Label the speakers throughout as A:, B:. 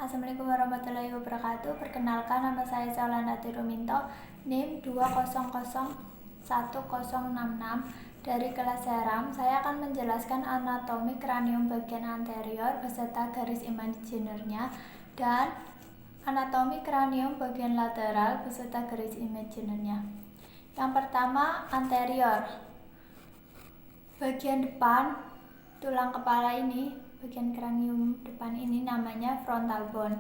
A: Assalamualaikum warahmatullahi wabarakatuh. Perkenalkan, nama saya Saulanati Ruminto, NIM 2001066 dari kelas Seram. Saya akan menjelaskan anatomi kranium bagian anterior beserta garis imaginernya dan anatomi kranium bagian lateral beserta garis imaginernya. Yang pertama, anterior. Bagian depan tulang kepala ini, bagian kranium depan ini namanya frontal bone.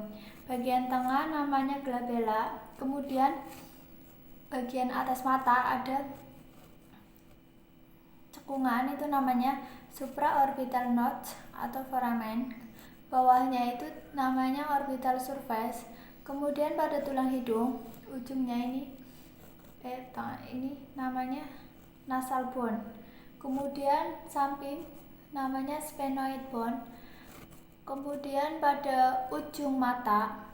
A: Bagian tengah namanya glabella. Kemudian bagian atas mata ada cekungan, itu namanya supraorbital notch atau foramen. Bawahnya itu namanya orbital surface. Kemudian pada tulang hidung ujungnya ini namanya nasal bone. Kemudian samping namanya sphenoid bone. Kemudian pada ujung mata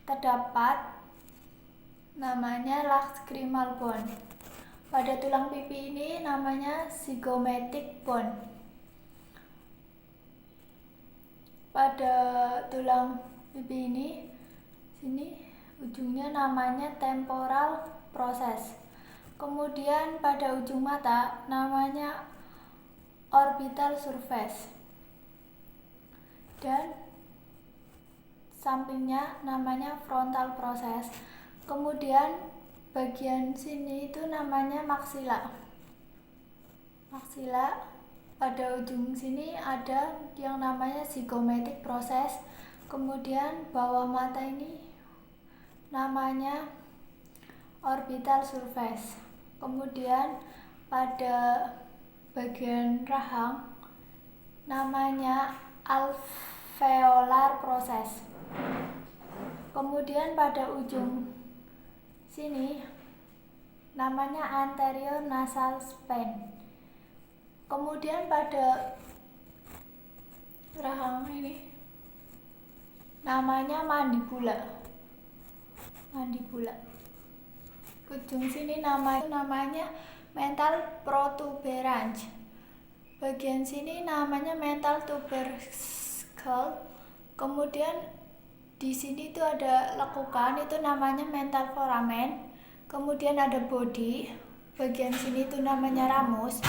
A: terdapat namanya lacrimal bone. Pada tulang pipi ini namanya zygomatic bone. Pada tulang pipi ini sini ujungnya namanya temporal process. Kemudian pada ujung mata namanya orbital surface dan sampingnya namanya frontal process. Kemudian bagian sini itu namanya maxilla. Pada ujung sini ada yang namanya zygomatic process. Kemudian bawah mata ini namanya orbital surface. Kemudian pada bagian rahang namanya alveolar process. Kemudian pada ujung sini namanya anterior nasal spine. Kemudian pada rahang ini namanya mandibula. Ujung sini namanya mental protuberans. Bagian sini namanya mental tubercle. Kemudian di sini itu ada lekukan, itu namanya mental foramen. Kemudian ada body. Bagian sini itu namanya ramus.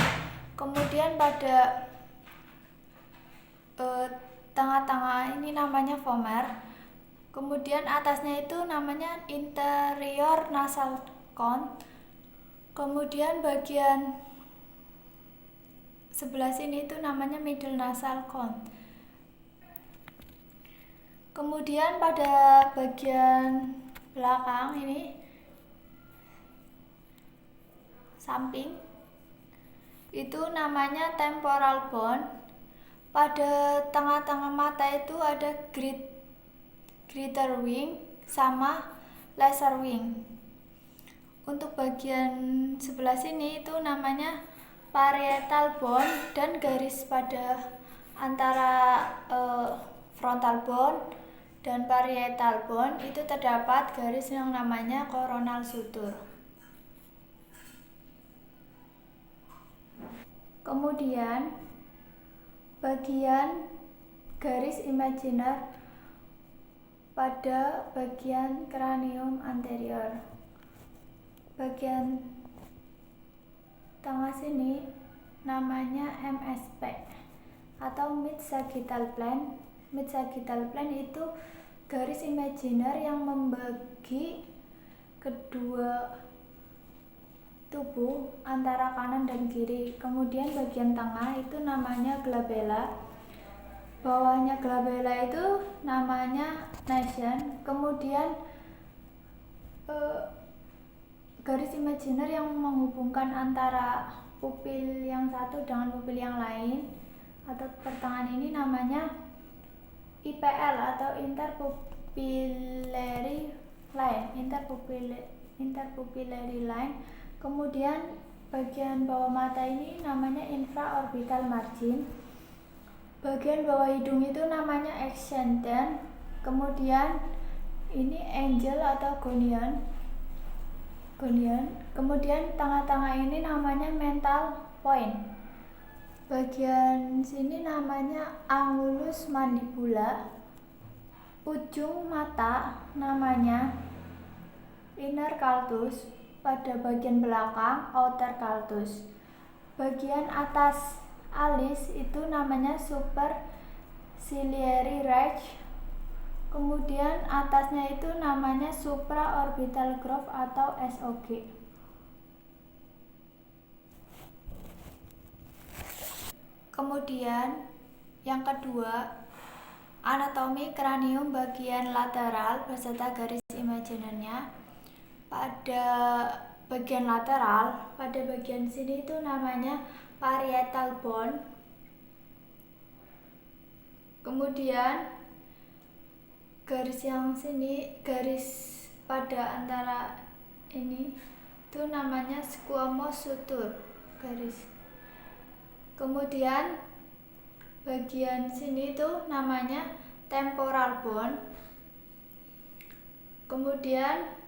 A: Kemudian pada tengah-tengah ini namanya vomer. Kemudian atasnya itu namanya interior nasal cone. Kemudian bagian sebelah sini itu namanya middle nasal cone. Kemudian pada bagian belakang ini samping itu namanya temporal bone. Pada tengah-tengah mata itu ada greater wing sama lesser wing. Untuk bagian sebelah sini itu namanya parietal bone, dan garis pada antara frontal bone dan parietal bone itu terdapat garis yang namanya coronal suture. Kemudian bagian garis imaginer pada bagian kranium anterior. Bagian tengah sini namanya MSP atau mid sagittal plane. Mid sagittal plane itu garis imaginer yang membagi kedua tubuh antara kanan dan kiri. Kemudian bagian tengah itu namanya glabella. Bawahnya glabella itu namanya nasion. Kemudian garis imaginer yang menghubungkan antara pupil yang satu dengan pupil yang lain atau pertengahan ini namanya IPL atau interpupillary line. Kemudian bagian bawah mata ini namanya infraorbital margin. Bagian bawah hidung itu namanya extended. Kemudian ini angel atau gonion. Kemudian tengah-tengah ini namanya mental point. Bagian sini namanya angulus mandibula. ujung mata namanya inner caltus, pada bagian belakang outer caltus. Bagian atas alis itu namanya superciliary ridge, kemudian atasnya itu namanya supraorbital groove atau SOG. Kemudian yang kedua, anatomi kranium bagian lateral beserta garis imajinernya. Pada bagian lateral, pada bagian sini itu namanya parietal bone. Kemudian garis yang sini, garis pada antara ini itu namanya squamous suture garis. Kemudian bagian sini itu namanya temporal bone. Kemudian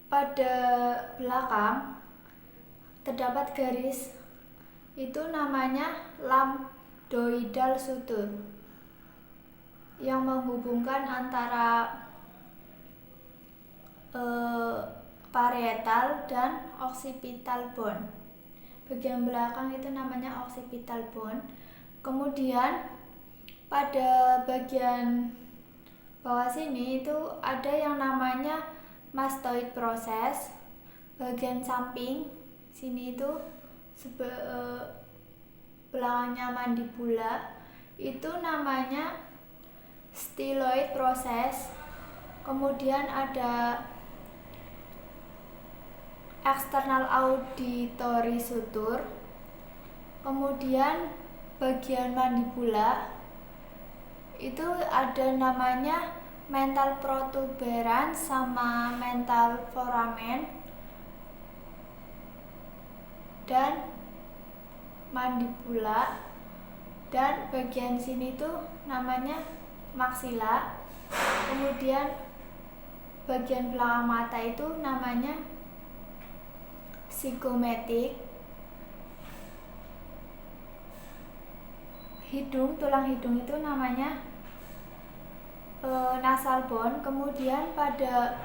A: pada belakang terdapat garis, itu namanya lambdoidal suture yang menghubungkan antara parietal dan occipital bone. Bagian belakang itu namanya occipital bone. Kemudian pada bagian bawah sini itu ada yang namanya mastoid process. Bagian samping sini itu belakangnya mandibula itu namanya styloid process. Kemudian ada external auditory suture. Kemudian bagian mandibula itu ada namanya mental protuberans sama mental foramen. Dan mandibula, dan bagian sini tuh namanya maxilla. Kemudian bagian belakang mata itu namanya zygomatic. Hidung, tulang hidung itu namanya nasal bone. Kemudian pada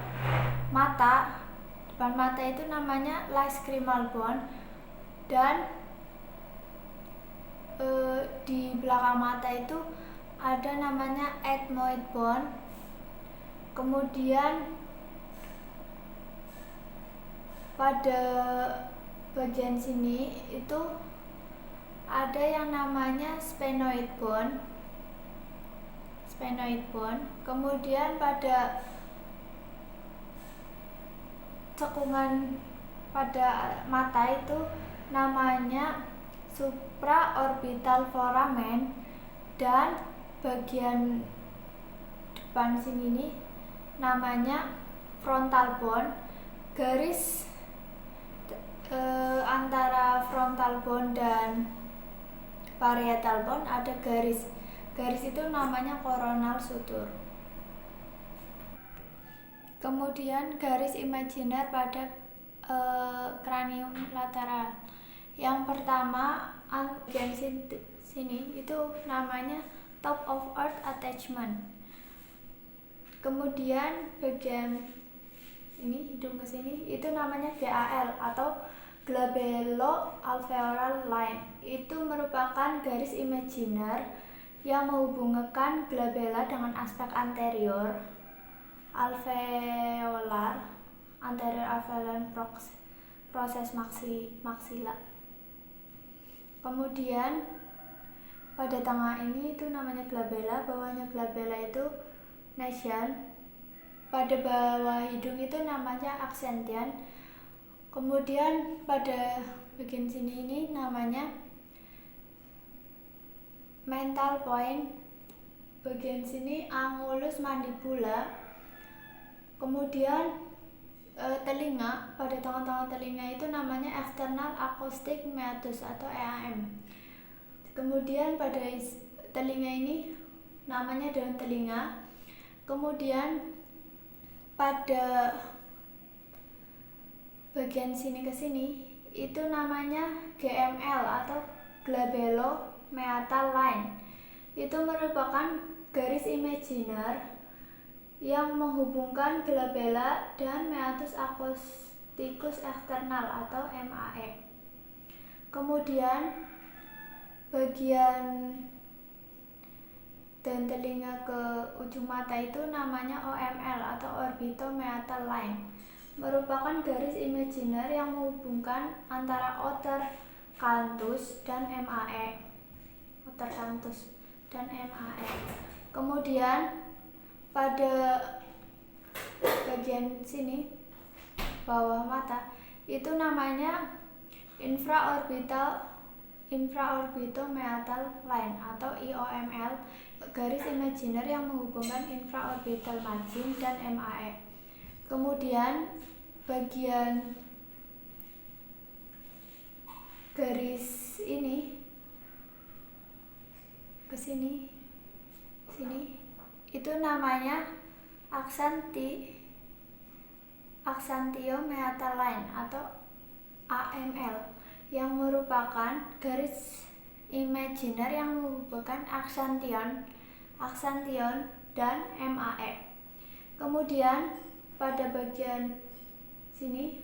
A: mata, depan mata itu namanya lacrimal bone. Dan di belakang mata itu ada namanya ethmoid bone. Kemudian pada bagian sini itu ada yang namanya sphenoid bone. Kemudian pada cekungan pada mata itu namanya supraorbital foramen. Dan bagian depan sini ini namanya frontal bone. Garis antara frontal bone dan parietal bone ada garis itu namanya coronal suture. Kemudian garis imajiner pada kranium lateral. Yang pertama, bagian sini itu namanya top of earth attachment. Kemudian bagian ini hidung ke sini itu namanya GAL atau glabello-alveolar line. Itu merupakan garis imajiner yang menghubungkan glabella dengan aspek anterior alveolar proses maxilla. Kemudian pada tengah ini itu namanya glabella, bawahnya glabella itu nasal. Pada bawah hidung itu namanya accentian. Kemudian pada bagian sini ini namanya mental point. Bagian sini angulus mandibula. Kemudian telinga, pada tengah-tengah telinga itu namanya external acoustic meatus atau EAM. Kemudian pada telinga ini namanya daun telinga. Kemudian pada bagian sini ke sini itu namanya GML atau glabello-meatal line. itu merupakan garis imaginer yang menghubungkan glabella dan meatus acousticus external atau MAE. Kemudian bagian dan telinga ke ujung mata itu namanya OML atau orbitomeatal line, merupakan garis imaginer yang menghubungkan antara outer canthus dan MAE. Kemudian pada bagian sini bawah mata itu namanya infraorbitomeatal line atau IOML, garis imaginer yang menghubungkan infraorbital margin dan MAE. Kemudian bagian garis ini ke sini itu namanya axantiomeatal line atau AML, yang merupakan garis imaginer yang menghubungkan aksantion dan MAE. Kemudian pada bagian sini,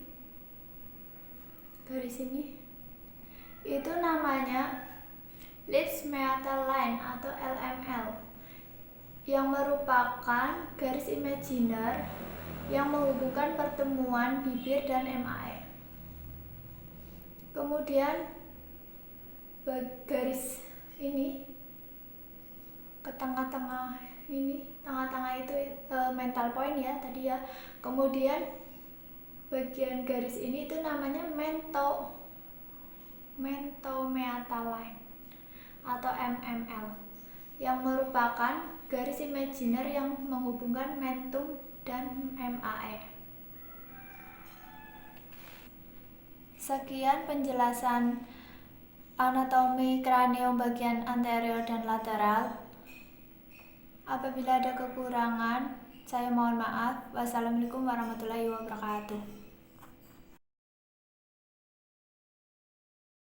A: garis ini itu namanya lips meatal line atau LML, yang merupakan garis imaginer yang menghubungkan pertemuan bibir dan MAE. Kemudian garis ini ke tengah-tengah itu mental point ya tadi ya. Kemudian bagian garis ini itu namanya mentomeatal line atau MML, yang merupakan garis imaginer yang menghubungkan mentum dan MAE. Sekian penjelasan anatomi kranium bagian anterior dan lateral. Apabila ada kekurangan, saya mohon maaf. Wassalamualaikum warahmatullahi wabarakatuh.